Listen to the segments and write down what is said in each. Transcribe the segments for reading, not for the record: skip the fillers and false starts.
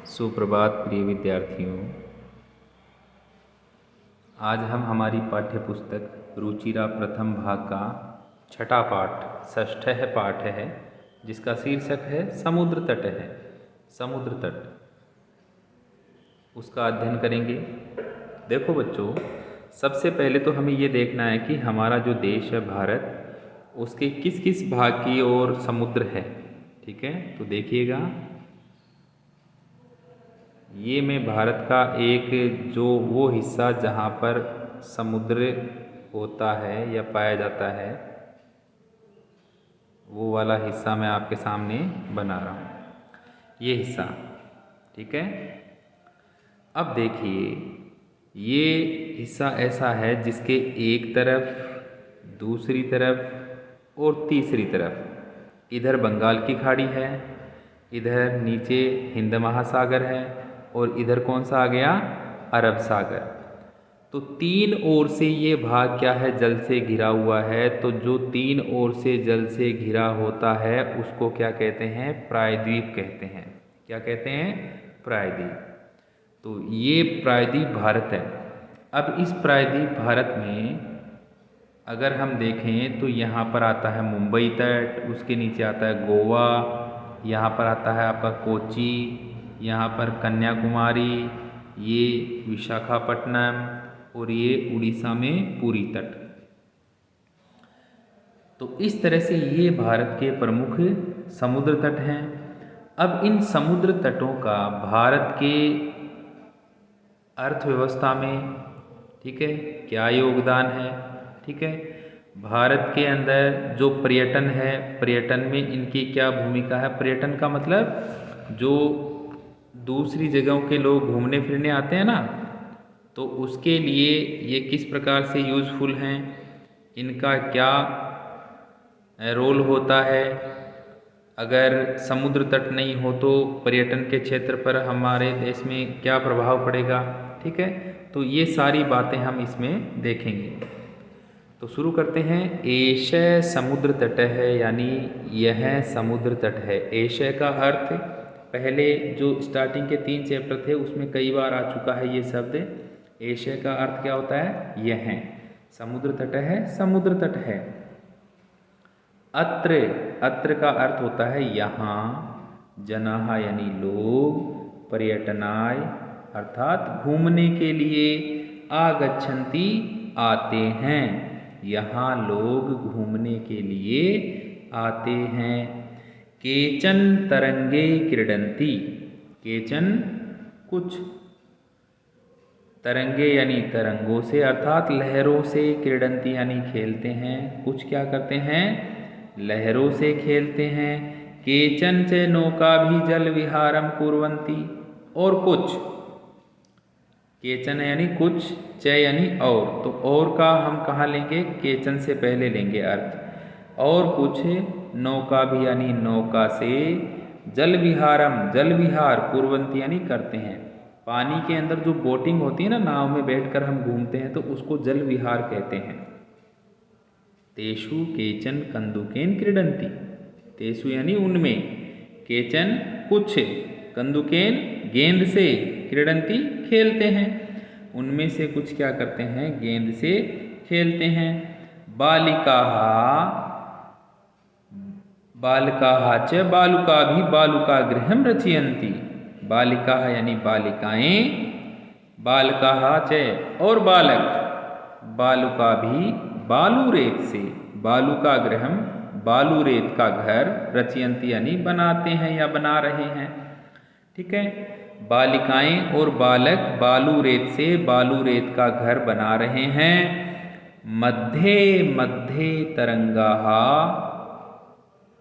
सुप्रभात प्रिय विद्यार्थियों। आज हम हमारी पाठ्य पुस्तक रुचिरा प्रथम भाग का छठा पाठ षष्ठः पाठ है, जिसका शीर्षक है समुद्र तट है। समुद्र तट उसका अध्ययन करेंगे। देखो बच्चों, सबसे पहले तो हमें ये देखना है कि हमारा जो देश है भारत, उसके किस किस भाग की ओर समुद्र है। ठीक है, तो देखिएगा, ये मैं भारत का एक जो वो हिस्सा जहाँ पर समुद्र होता है या पाया जाता है, वो वाला हिस्सा मैं आपके सामने बना रहा हूँ, ये हिस्सा। ठीक है, अब देखिए, ये हिस्सा ऐसा है जिसके एक तरफ, दूसरी तरफ और तीसरी तरफ इधर बंगाल की खाड़ी है, इधर नीचे हिंद महासागर है और इधर कौन सा आ गया, अरब सागर। तो तीन ओर से ये भाग क्या है, जल से घिरा हुआ है। तो जो तीन ओर से जल से घिरा होता है उसको क्या कहते हैं, प्रायद्वीप कहते हैं। क्या कहते हैं, प्रायद्वीप। तो ये प्रायद्वीप भारत है। अब इस प्रायद्वीप भारत में अगर हम देखें तो यहाँ पर आता है मुंबई तट, उसके नीचे आता है गोवा, यहाँ पर आता है आपका कोची, यहाँ पर कन्याकुमारी, ये विशाखापट्टनम और ये उड़ीसा में पुरी तट। तो इस तरह से ये भारत के प्रमुख समुद्र तट हैं। अब इन समुद्र तटों का भारत के अर्थव्यवस्था में, ठीक है, क्या योगदान है। ठीक है, भारत के अंदर जो पर्यटन है, पर्यटन में इनकी क्या भूमिका है। पर्यटन का मतलब जो दूसरी जगहों के लोग घूमने फिरने आते हैं ना, तो उसके लिए ये किस प्रकार से यूज़फुल हैं, इनका क्या रोल होता है। अगर समुद्र तट नहीं हो तो पर्यटन के क्षेत्र पर हमारे देश में क्या प्रभाव पड़ेगा। ठीक है, तो ये सारी बातें हम इसमें देखेंगे। तो शुरू करते हैं। एशय समुद्र तट है, यानी यह समुद्र तट है। एशय का अर्थ पहले जो स्टार्टिंग के 3 चैप्टर थे उसमें कई बार आ चुका है ये शब्द। एशय का अर्थ क्या होता है, यह समुद्र तट है, समुद्र तट है। अत्र, अत्र का अर्थ होता है यहाँ, जनाः यानी लोग, पर्यटनाय अर्थात घूमने के लिए, आगच्छन्ति आते हैं, यहाँ लोग घूमने के लिए आते हैं। केचन तरंगे क्रीडन्ति, केचन कुछ, तरंगे यानी तरंगों से अर्थात लहरों से, क्रीडन्ति यानी खेलते हैं, कुछ क्या करते हैं, लहरों से खेलते हैं। केचन च नौका भी जल विहारम कुर्वन्ति, और कुछ, केचन यानी कुछ, च यानी और, तो और का हम कहाँ लेंगे, केचन से पहले लेंगे अर्थ। और कुछ नौका भी यानी नौका से, जल विहारम, जल विहार, कुर्वन्ति यानी करते हैं। पानी के अंदर जो बोटिंग होती है ना, नाव में बैठकर हम घूमते हैं, तो उसको जल विहार कहते हैं। तेषु केचन कंदुकेन क्रीडन्ति, तेषु यानी उनमें, केचन कुछ, कंदुकेन गेंद से, क्रीडन्ति खेलते हैं, उनमें से कुछ क्या करते हैं, गेंद से खेलते हैं। बालिकाः, बालकाः च बालुकाभिः बालुकागृहं रचयन्ति, बालिकाः यानी बालिकाएं, बालकाः च और बालक, बालुकाभिः बालू रेत से, बालुका गृहम बालू रेत का घर, रचयन्ति यानी बनाते हैं या बना रहे हैं। ठीक है, बालिकाएं और बालक बालू रेत से बालू रेत का घर बना रहे हैं। मध्ये मध्ये तरंगाः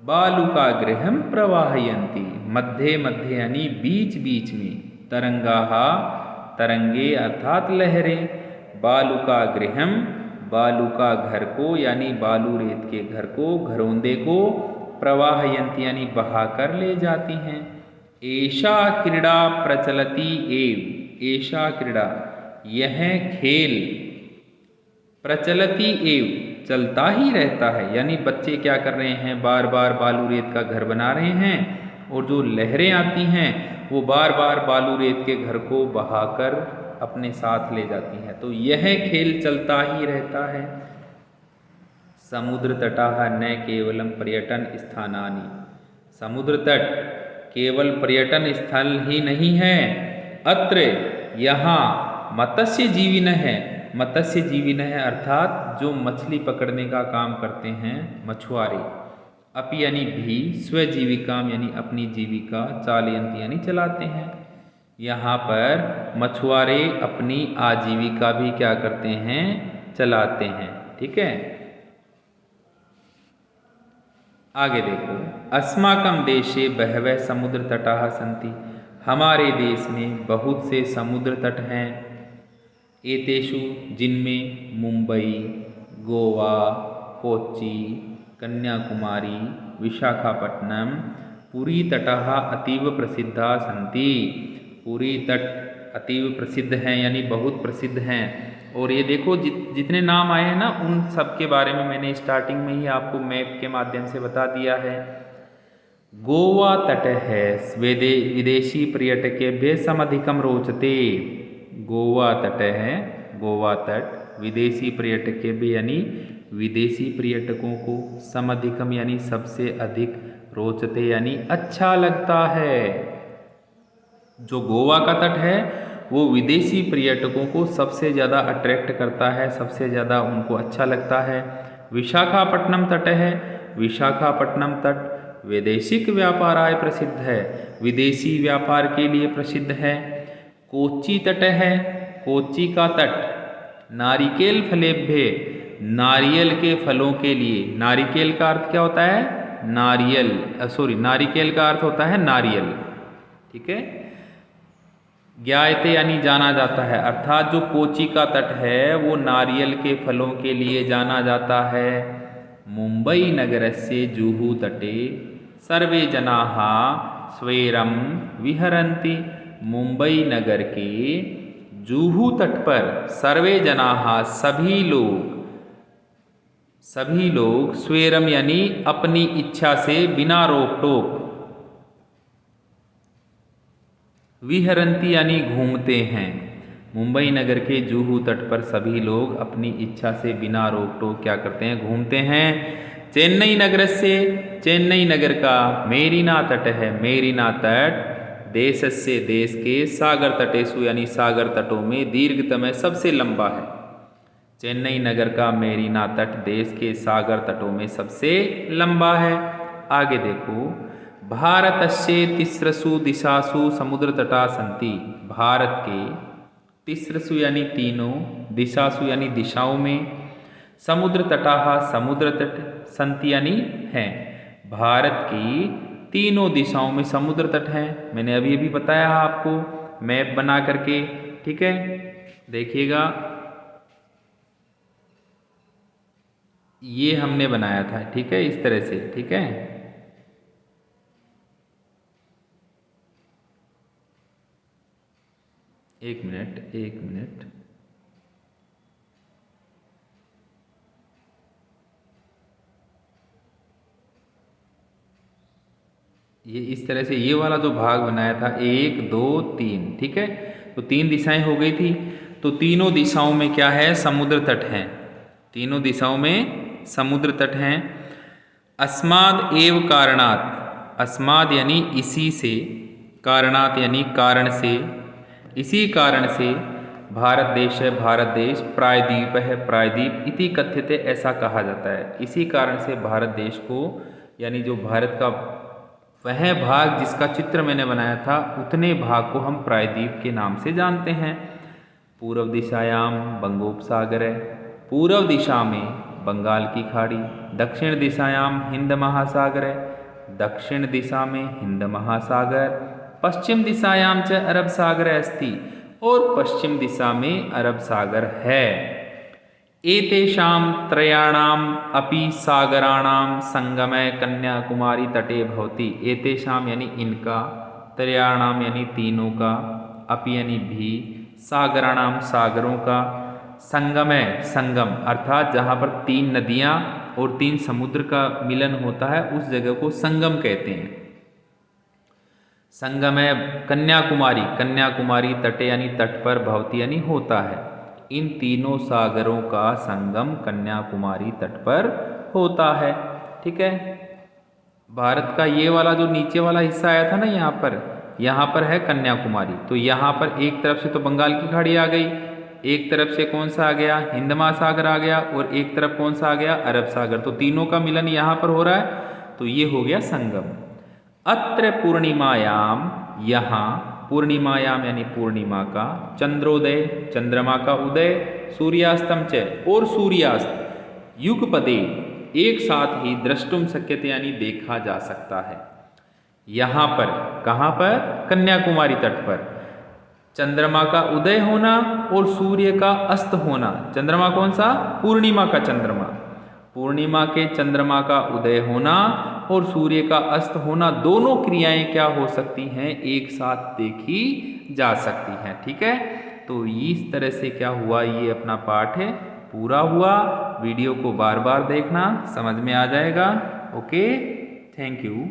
बालुका गृहम प्रवाहयन्ति, मध्य मध्य यानी बीच बीच में, तरंगाः तरंगे अर्थात लहरें, बालुका गृहम बालू का घर को यानी बालू रेत के घर को, घरौंदे को, प्रवाहयन्ति यानी बहाकर ले जाती हैं। एषा क्रीड़ा प्रचलति एव, एषा क्रीड़ा यह खेल, प्रचलति एव चलता ही रहता है, यानी बच्चे क्या कर रहे हैं, बार बार बालू रेत का घर बना रहे हैं, और जो लहरें आती हैं वो बार बार बालू रेत के घर को बहाकर अपने साथ ले जाती हैं। तो यह खेल चलता ही रहता है। समुद्र तटाः न केवलम पर्यटन स्थानानि, समुद्र तट केवल पर्यटन स्थल ही नहीं है, अत्र यहाँ मत्स्य जीविन है, मत्स्य जीविन है अर्थात जो मछली पकड़ने का काम करते हैं मछुआरे, अपि यानी भी, स्वजीविकाम यानी अपनी जीविका, चालयंती यानी चलाते हैं। यहाँ पर मछुआरे अपनी आजीविका भी क्या करते हैं, चलाते हैं। ठीक है, आगे देखो, अस्माकं देशे बहवः समुद्र तटाः सन्ति, हमारे देश में बहुत से समुद्र तट हैं। एतेषु जिनमें मुंबई, गोवा, कोच्चि, कन्याकुमारी, विशाखापट्टनम, पुरी तटाः अतीव प्रसिद्धा सन्ति, पुरी तट अतीव प्रसिद्ध हैं यानी बहुत प्रसिद्ध हैं। और ये देखो जितने नाम आए हैं ना, उन सब के बारे में मैंने स्टार्टिंग में ही आपको मैप के माध्यम से बता दिया है। गोवा तट है विदेशी पर्यटकेभ्यः समधिकम रोचते, गोवा तट है, गोवा तट विदेशी पर्यटकेभ्यः यानी विदेशी पर्यटकों को, समधिकम यानी सबसे अधिक, रोचते यानी अच्छा लगता है। जो गोवा का तट है वो विदेशी पर्यटकों को सबसे ज़्यादा अट्रैक्ट करता है, सबसे ज़्यादा उनको अच्छा लगता है। विशाखापट्टनम तट है, विशाखापट्टनम तट वैदेशिक व्यापाराय प्रसिद्ध है, विदेशी व्यापार के लिए प्रसिद्ध है। कोच्चि तट है, कोच्चि का तट नारिकेल फलेभ्य, नारियल के फलों के लिए, नारिकेल का अर्थ क्या होता है, नारियल, नारिकेल का अर्थ होता है नारियल। ठीक है, ज्ञायते यानी जाना जाता है, अर्थात जो कोच्चि का तट है वो नारियल के फलों के लिए जाना जाता है। मुंबई नगरस्य जुहू तटे सर्वे जनाः स्वैरम विहरन्ति, मुंबई नगर के जुहू तट पर सर्वे जनाः सभी लोग स्वैरम यानी अपनी इच्छा से, बिना रोक टोक, विहरंती यानी घूमते हैं। मुंबई नगर के जुहू तट पर सभी लोग अपनी इच्छा से बिना रोक टोक क्या करते हैं, घूमते हैं। चेन्नई नगर से, चेन्नई नगर का मेरीना तट है, मेरीना तट देशस्य देश के सागर तटेषु यानी सागर तटों में दीर्घतम है, सबसे लंबा है। चेन्नई नगर का मेरीना तट देश के सागर तटों में सबसे लंबा है। आगे देखो, भारतस्य तिस्रसु दिशासु समुद्र तटा सन्ति, भारत के तिस्रसु यानी तीनों, दिशासु यानी दिशाओं में, समुद्र तटाः समुद्र तट, सन्ति यानी हैं, भारत की तीनों दिशाओं में समुद्र तट हैं। मैंने अभी अभी बताया आपको मैप बना करके। ठीक है, देखिएगा ये हमने बनाया था। ठीक है, इस तरह से। ठीक है, एक मिनट, ये इस तरह से ये वाला जो भाग बनाया था 1 2 3। ठीक है, तो 3 दिशाएं हो गई थी, तो तीनों दिशाओं में क्या है, समुद्र तट हैं, तीनों दिशाओं में समुद्र तट हैं। अस्माद एव कारणात, अस्माद यानी इसी से, कारणात यानी कारण से, इसी कारण से भारत देश है, भारत देश प्रायद्वीप है, प्रायद्वीप इति कथ्यते, ऐसा कहा जाता है। इसी कारण से भारत देश को, यानी जो भारत का वह भाग जिसका चित्र मैंने बनाया था, उतने भाग को हम प्रायद्वीप के नाम से जानते हैं। पूर्व दिशायाम बंगोपसागर है, पूर्व दिशा में बंगाल की खाड़ी, दक्षिण दिशायाम हिंद महासागर है, दक्षिण दिशा में हिंद महासागर, पश्चिम दिशायाम च अरब सागर अस्ति, और पश्चिम दिशा में अरब सागर है। एतेषां त्रयाणाम अपि सागराणाम संगमय कन्याकुमारी तटे भवति, एतेषां यानी इनका, त्रयाणाम यानी तीनों का, अपि यानी भी, सागराणाम सागरों का, संगमय संगम अर्थात जहाँ पर 3 नदियाँ और 3 समुद्र का मिलन होता है उस जगह को संगम कहते हैं। संगम है कन्याकुमारी, कन्याकुमारी तटे यानी तट पर, भवती यानी होता है। इन तीनों सागरों का संगम कन्याकुमारी तट पर होता है। ठीक है, भारत का ये वाला जो नीचे वाला हिस्सा आया था ना यहाँ पर है कन्याकुमारी। तो यहाँ पर एक तरफ से तो बंगाल की खाड़ी आ गई, एक तरफ से कौन सा आ गया, हिंद महासागर आ गया, और एक तरफ कौन सा आ गया, अरब सागर। तो तीनों का मिलन यहाँ पर हो रहा है, तो ये हो गया संगम। अत्र पूर्णिमायाम, यहाँ पूर्णिमायाम यानी पूर्णिमा का, चंद्रोदय चंद्रमा का उदय, सूर्यास्तम च और सूर्यास्त, युगपदे एक साथ ही द्रष्टुम शक्यते यानी देखा जा सकता है। यहाँ पर, कहाँ पर, कन्याकुमारी तट पर चंद्रमा का उदय होना और सूर्य का अस्त होना। चंद्रमा कौन सा, पूर्णिमा का चंद्रमा, पूर्णिमा के चंद्रमा का उदय होना और सूर्य का अस्त होना, दोनों क्रियाएं क्या हो सकती हैं, एक साथ देखी जा सकती हैं। ठीक है, तो इस तरह से क्या हुआ, ये अपना पाठ है पूरा हुआ। वीडियो को बार बार देखना, समझ में आ जाएगा। Okay, thank you.